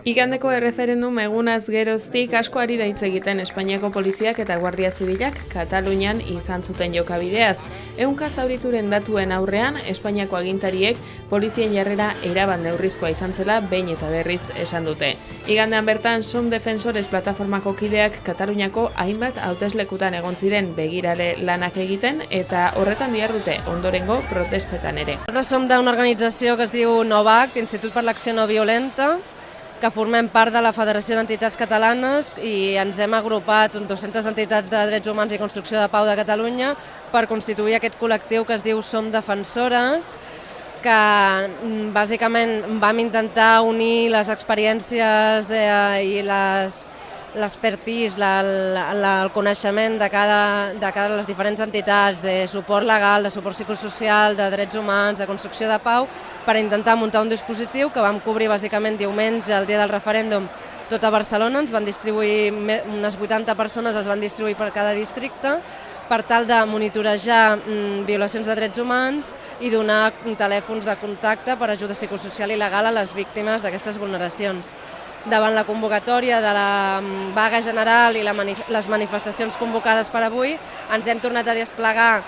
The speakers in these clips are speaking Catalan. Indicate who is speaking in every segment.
Speaker 1: Igandeko erreferendum egunaz geroztik asko ari da hitz egiten Espainiako poliziak eta Guardia Zibilak Katalunian izan zuten jokabideaz. Ehunka zaurituren datuen aurrean, Espainiako agintariek polizien jarrera erabat neurrizkoa izan zela behin eta berriz esan dute. Igandean bertan, Som Defensores plataformako kideak Kataluniako hainbat hauteslekutan egon ziren begirale lanak egiten eta horretan dihardute ondorengo protestetan ere.
Speaker 2: Nosaltres som d'una organització que es diu NOVAC, Institut per l'Acció No Violenta, que formem part de la Federació d'Entitats Catalanes i ens hem agrupat 200 entitats de drets humans i construcció de pau de Catalunya per constituir aquest col·lectiu que es diu Som Defensores, que bàsicament vam intentar unir les experiències i l'expertise, el coneixement de cada de les diferents entitats, de suport legal, de suport psicosocial, de drets humans, de construcció de pau, per intentar muntar un dispositiu que vam cobrir bàsicament diumenge, el dia del referèndum, tot a Barcelona. Ens van distribuir, unes 80 persones es van distribuir per cada districte, per tal de monitorejar violacions de drets humans i donar telèfons de contacte per ajuda psicosocial i legal a les víctimes d'aquestes vulneracions. Davant la convocatòria de la vaga general i les manifestacions convocades per avui, ens hem tornat a desplegar.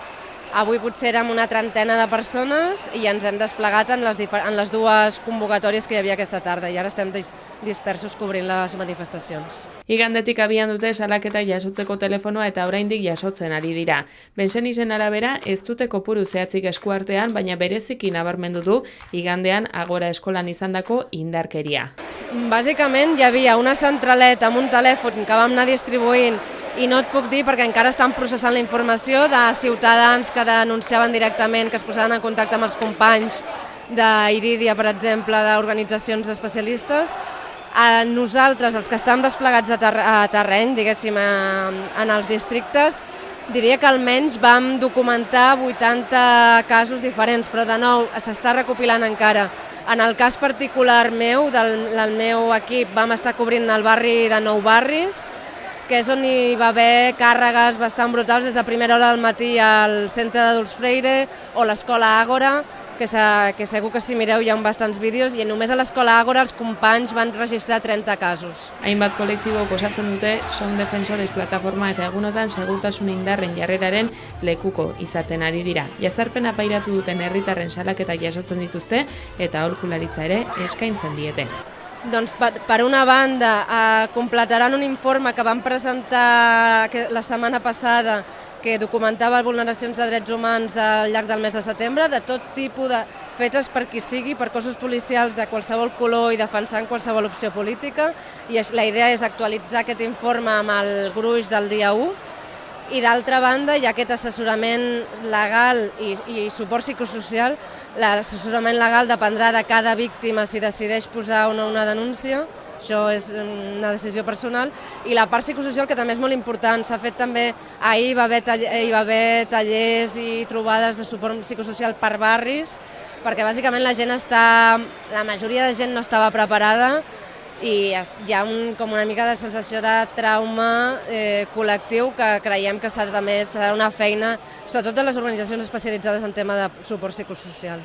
Speaker 2: Avui potser érem una trentena de persones i ens hem desplegat en les dues convocatòries que hi havia aquesta tarda i ara estem dispersos cobrint les manifestacions.
Speaker 1: Igandetik abian dute salaketa jasotzeko telefonoa eta oraindik jasotzen ari dira. Bensenizen arabera ez dute kopuru zehatzik eskuartean, baina bereziki nabarmendu du igandean Agora eskolan izandako indarkeria.
Speaker 2: Bàsicament hi havia una centraleta amb un telèfon que vam anar distribuint i no et puc dir perquè encara estan processant la informació de ciutadans que denunciaven directament, que es posaven en contacte amb els companys d'Irídia, per exemple, d'organitzacions especialistes. Nosaltres, els que estem desplegats a terreny, diguéssim, en els districtes, diria que almenys vam documentar 80 casos diferents, però de nou s'està recopilant encara. En el cas particular meu, del meu equip, vam estar cobrint el barri de Nou Barris, que és on hi va haver càrregues bastant brutals des de primera hora del matí al Centre d'Adults Freire o l'Escola Àgora, que segur que si mireu hi ha bastants vídeos, i només a l'Escola Àgora els companys van registrar 30 casos.
Speaker 1: Hainbat kolektibo osatzen dute Som Defensores plataforma eta egunotan segurtasun indarren jarreraren lekuko izaten ari dira. Jazarpena pairatu duten herritarren salaketa jasotzen dituzte eta aholkularitza ere eskaintzen diete.
Speaker 2: Doncs per una banda completaran un informe que vam presentar la setmana passada que documentava vulneracions de drets humans al llarg del mes de setembre, de tot tipus, fetes per qui sigui, per cossos policials de qualsevol color i defensant qualsevol opció política, i la idea és actualitzar aquest informe amb el gruix del dia 1. I d'altra banda hi ha aquest assessorament legal i suport psicosocial. L'assessorament legal dependrà de cada víctima si decideix posar o no una denúncia, això és una decisió personal, i la part psicosocial, que també és molt important. S'ha fet també, ahir hi va haver tallers i trobades de suport psicosocial per barris, perquè bàsicament la majoria de gent no estava preparada i hi ha com una mica de sensació de trauma col·lectiu que creiem que també serà una feina, sobretot de les organitzacions especialitzades en tema de suport psicosocial.